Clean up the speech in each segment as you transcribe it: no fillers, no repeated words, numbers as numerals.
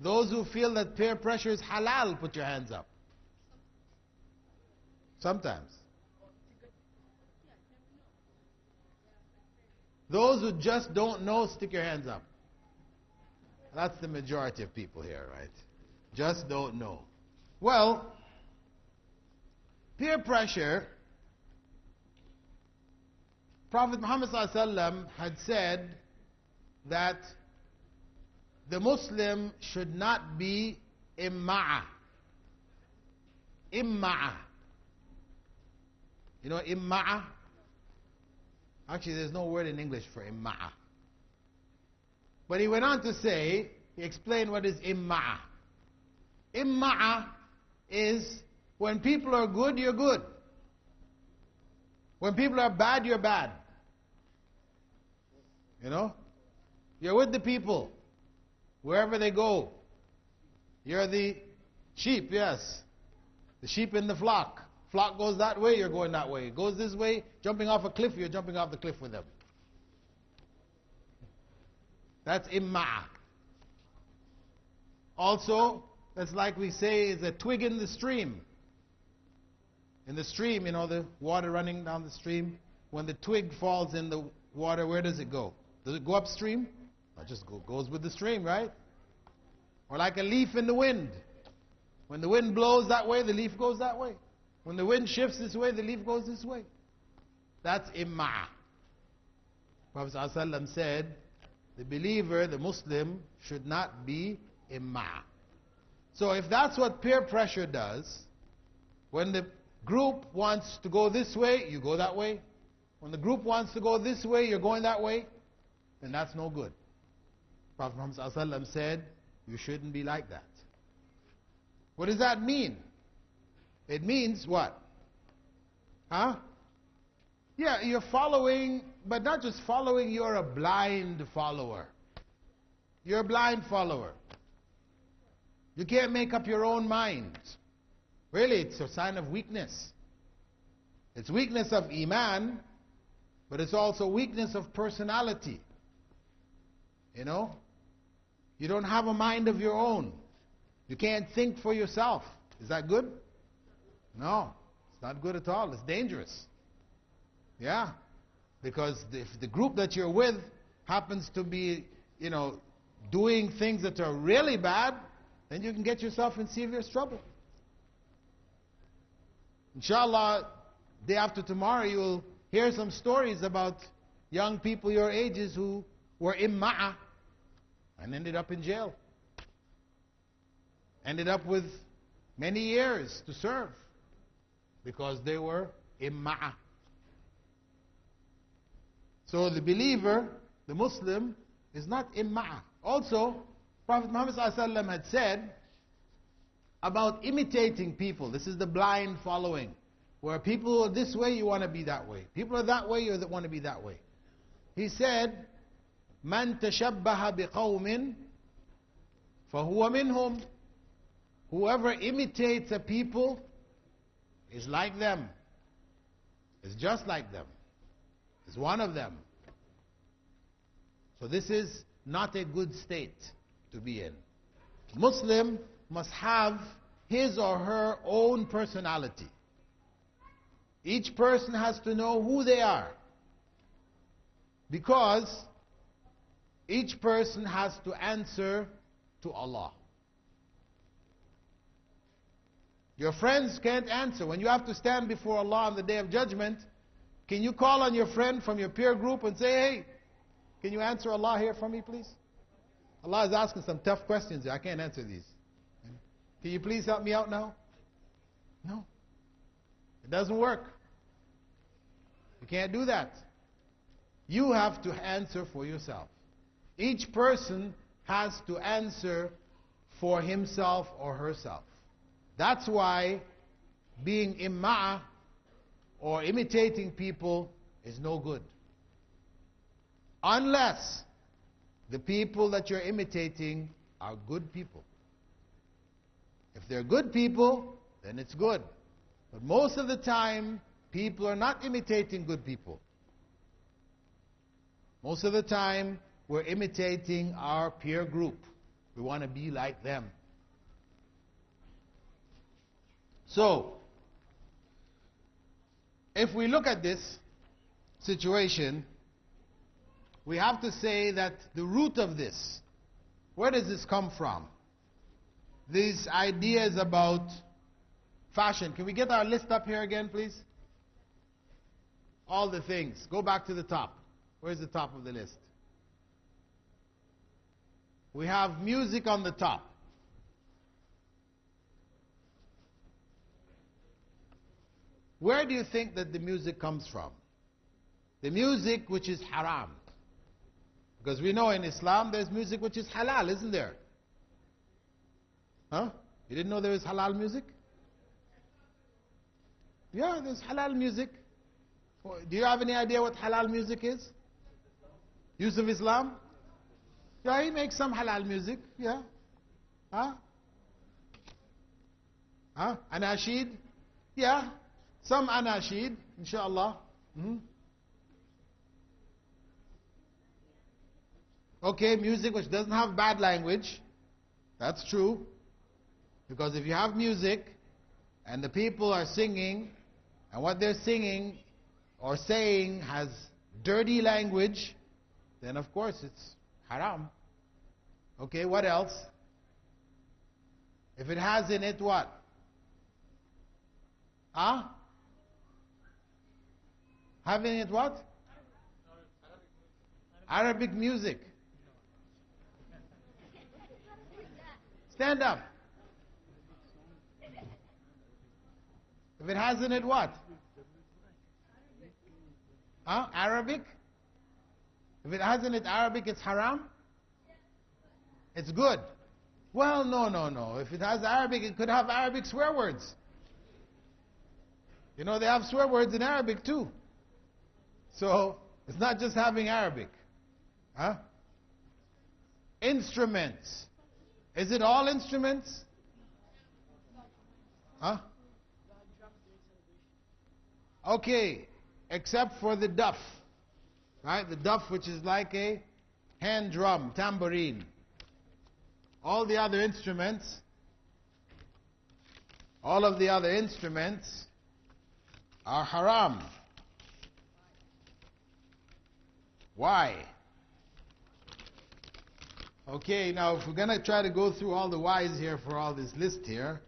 Those who feel that peer pressure is halal, put your hands up. Sometimes. Those who just don't know, stick your hands up. That's the majority of people here, right? Just don't know. Well, peer pressure, Prophet Muhammad ﷺ had said that the Muslim should not be imma'a. Imma'a. You know imma'a? Actually, there's no word in English for imma'a. But he went on to say, he explained what is imma'a. Imma'a is when people are good, you're good. When people are bad, you're bad. You know? You're with the people. Wherever they go. You're the sheep, yes. The sheep in the flock. Flock goes that way, you're going that way. It goes this way, jumping off a cliff, you're jumping off the cliff with them. That's imma'a. Also, that's like we say, is a twig in the stream. In the stream, you know, the water running down the stream. When the twig falls in the water, where does it go? Does it go upstream? It just goes with the stream, right? Or like a leaf in the wind. When the wind blows that way, the leaf goes that way. When the wind shifts this way, the leaf goes this way. That's imma'a. Prophet ﷺ said, the believer, the Muslim, should not be imma'a. So if that's what peer pressure does, when the group wants to go this way, you go that way. When the group wants to go this way, you're going that way, then that's no good. Prophet Muhammad ﷺ said, you shouldn't be like that. What does that mean? It means what? Huh? Yeah, you're following, but not just following, you're a blind follower. You're a blind follower. You can't make up your own mind. Really, it's a sign of weakness. It's weakness of iman, but it's also weakness of personality. You know? You don't have a mind of your own. You can't think for yourself. Is that good? No, it's not good at all. It's dangerous. Yeah, because if the group that you're with happens to be, you know, doing things that are really bad, then you can get yourself in serious trouble. Inshallah, day after tomorrow, you'll hear some stories about young people your ages who were imma'a and ended up in jail. Ended up with many years to serve because they were imma'a. So the believer, the Muslim, is not imma'a. Also, Prophet Muhammad ﷺ had said about imitating people. This is the blind following. Where people are this way, you want to be that way. People are that way, you want to be that way. He said, مَنْ تَشَبَّهَ بِقَوْمٍ فَهُوَ مِنْهُمْ. Whoever imitates a people is like them. Is just like them. Is one of them. So this is not a good state to be in. Muslim must have his or her own personality. Each person has to know who they are. Because each person has to answer to Allah. Your friends can't answer. When you have to stand before Allah on the Day of Judgment, can you call on your friend from your peer group and say, hey, can you answer Allah here for me, please? Allah is asking some tough questions here. I can't answer these. Can you please help me out now? No. It doesn't work. You can't do that. You have to answer for yourself. Each person has to answer for himself or herself. That's why being imma'a or imitating people is no good. Unless the people that you're imitating are good people. If they're good people, then it's good. But most of the time, people are not imitating good people. Most of the time, we're imitating our peer group. We want to be like them. So, if we look at this situation, we have to say that the root of this, where does this come from? These ideas about fashion. Can we get our list up here again, please? All the things. Go back to the top. Where's the top of the list? We have music on the top. Where do you think that the music comes from? The music which is haram. Because we know in Islam there's music which is halal, isn't there? Huh? You didn't know there is halal music? Yeah, there's halal music. Do you have any idea what halal music is? Yusuf Islam? Yeah, he makes some halal music. Yeah. Huh? Huh? Anashid? Yeah. Some anashid, inshallah. Okay, music which doesn't have bad language. That's true. Because if you have music and the people are singing and what they're singing or saying has dirty language, then of course it's haram. Okay, what else? If it has in it what? Huh? Having it what? Arabic music. Stand up. If it has in it what? Huh? Arabic? If it has in it Arabic, it's haram? It's good. Well, no. If it has Arabic, it could have Arabic swear words. You know, they have swear words in Arabic too. So, it's not just having Arabic. Huh? Instruments. Is it all instruments? Huh? Okay, except for the duff. Right? The duff, which is like a hand drum, tambourine. All the other instruments, all of the other instruments are haram. Why? Okay, now if we're going to try to go through all the whys here for all this list here,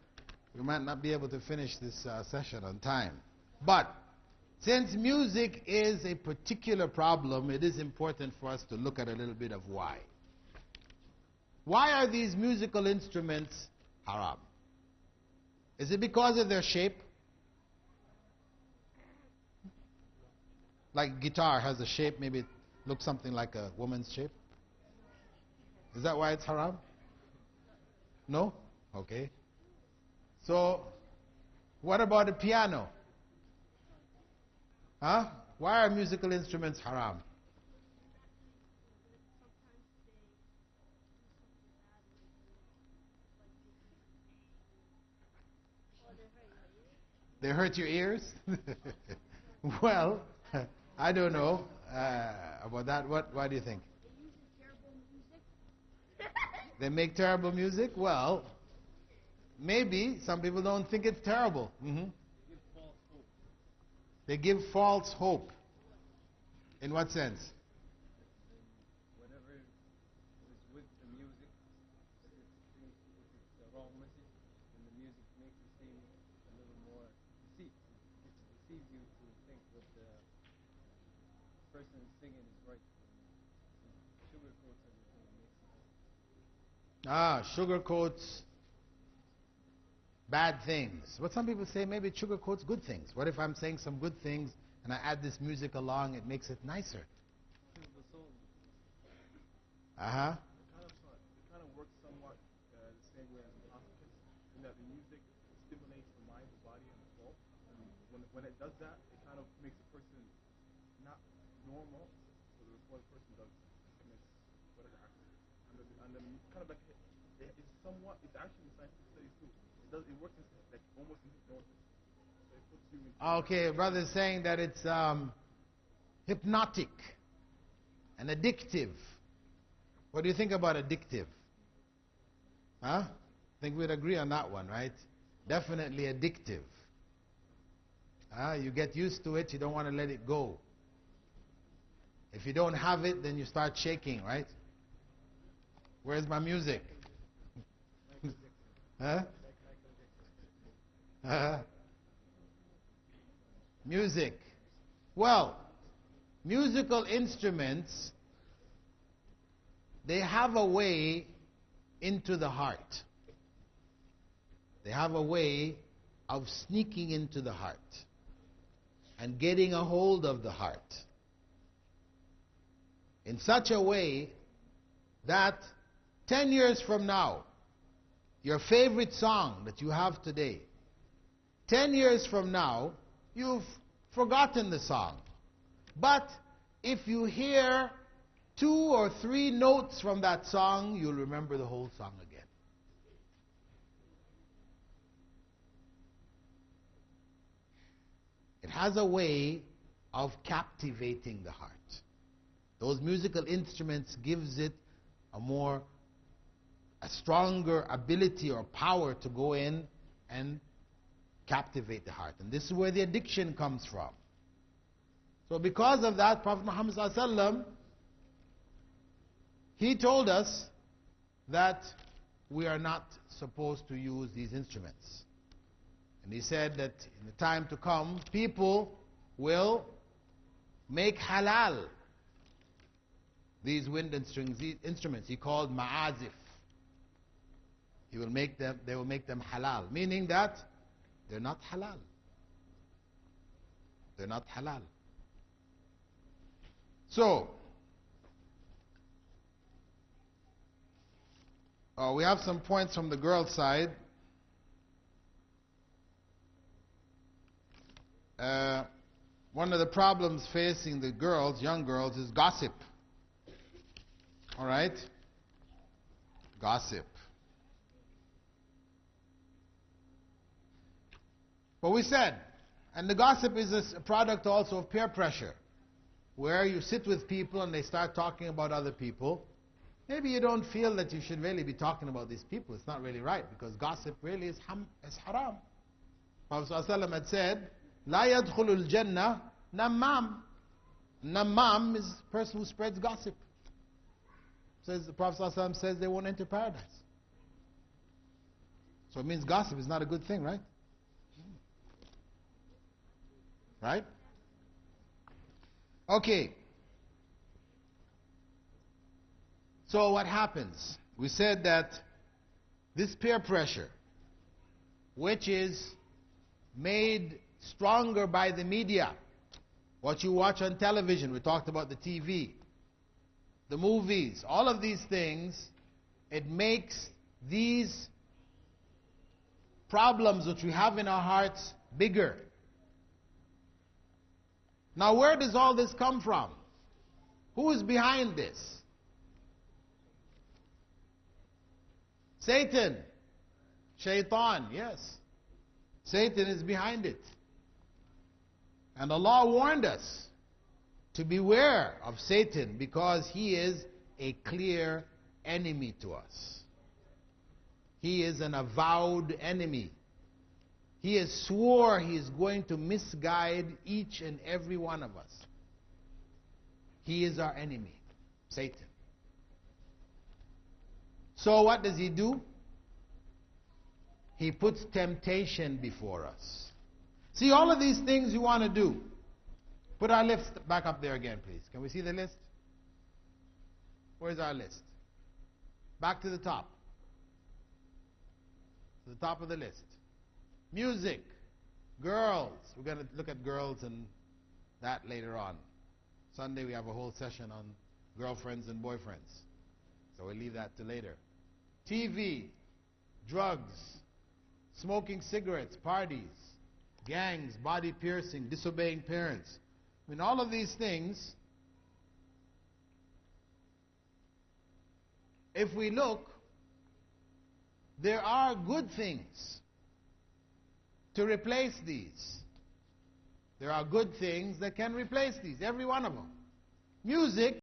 we might not be able to finish this session on time. But since music is a particular problem, it is important for us to look at a little bit of why. Why are these musical instruments haram? Is it because of their shape? Like guitar has a shape, maybe it looks something like a woman's shape. Is that why it's haram? No? Okay. So, what about a piano? Huh? Why are musical instruments haram? They hurt your ears? Well, I don't know about that. Why do you think? They make terrible music? Well, maybe. Some people don't think it's terrible. They give false hope. In what sense? Whatever is with the music, if it's the wrong message, then the music makes it seem a little more deceit. It deceives you to think what the person is singing is right. Sugarcoats everything and makes it. Sugarcoats bad things. What some people say, maybe it sugarcoats good things. What if I'm saying some good things and I add this music along, it makes it nicer? The soul. Uh-huh. It kind of works somewhat the same way as intoxicants, in that the music stimulates the mind, the body, and the soul. And when it does that, it kind of makes a person not normal. So what a person does commits whatever action. And then kind of like it's somewhat. It's actually in scientific studies too. It works like almost in hypnosis. So it puts you in. Okay, brother is saying that it's hypnotic and addictive. What do you think about addictive? Huh? I think we'd agree on that one, right? Definitely addictive. You get used to it, you don't want to let it go. If you don't have it, then you start shaking, right? Where's my music? Huh? Music. Well, musical instruments, they have a way into the heart. They have a way of sneaking into the heart and getting a hold of the heart in such a way that 10 years from now, your favorite song that you have today, 10 years from now, you've forgotten the song. But if you hear 2 or 3 notes from that song, you'll remember the whole song again. It has a way of captivating the heart. Those musical instruments gives it a stronger ability or power to go in and captivate the heart. And this is where the addiction comes from. So because of that, Prophet Muhammad ﷺ, he told us that we are not supposed to use these instruments. And he said that in the time to come, people will make halal these wind and strings, these instruments. He called ma'azif. They will make them halal, meaning that they're not halal. They're not halal. So, we have some points from the girls' side. One of the problems facing the girls, young girls, is gossip. All right? Gossip. But we said, and the gossip is a product also of peer pressure, where you sit with people and they start talking about other people. Maybe you don't feel that you should really be talking about these people. It's not really right, because gossip really is haram. Prophet ﷺ had said, لا يدخل الجنة نمام. Namam is a person who spreads gossip. Says the Prophet ﷺ says they won't enter paradise. So it means gossip is not a good thing, right? Right? Okay. So what happens? We said that this peer pressure, which is made stronger by the media, what you watch on television, we talked about the TV, the movies, all of these things, it makes these problems which we have in our hearts bigger. Now, where does all this come from? Who is behind this? Satan. Shaitan, yes. Satan is behind it. And Allah warned us to beware of Satan, because he is a clear enemy to us. He is an avowed enemy. He has swore he is going to misguide each and every one of us. He is our enemy, Satan. So what does he do? He puts temptation before us. See, all of these things you want to do. Put our list back up there again, please. Can we see the list? Where's our list? Back to the top. To the top of the list. Music. Girls. We're going to look at girls and that later on. Sunday we have a whole session on girlfriends and boyfriends. So we'll leave that to later. TV. Drugs. Smoking cigarettes. Parties. Gangs. Body piercing. Disobeying parents. I mean, all of these things, if we look, there are good things to replace these. There are good things that can replace these, every one of them. Music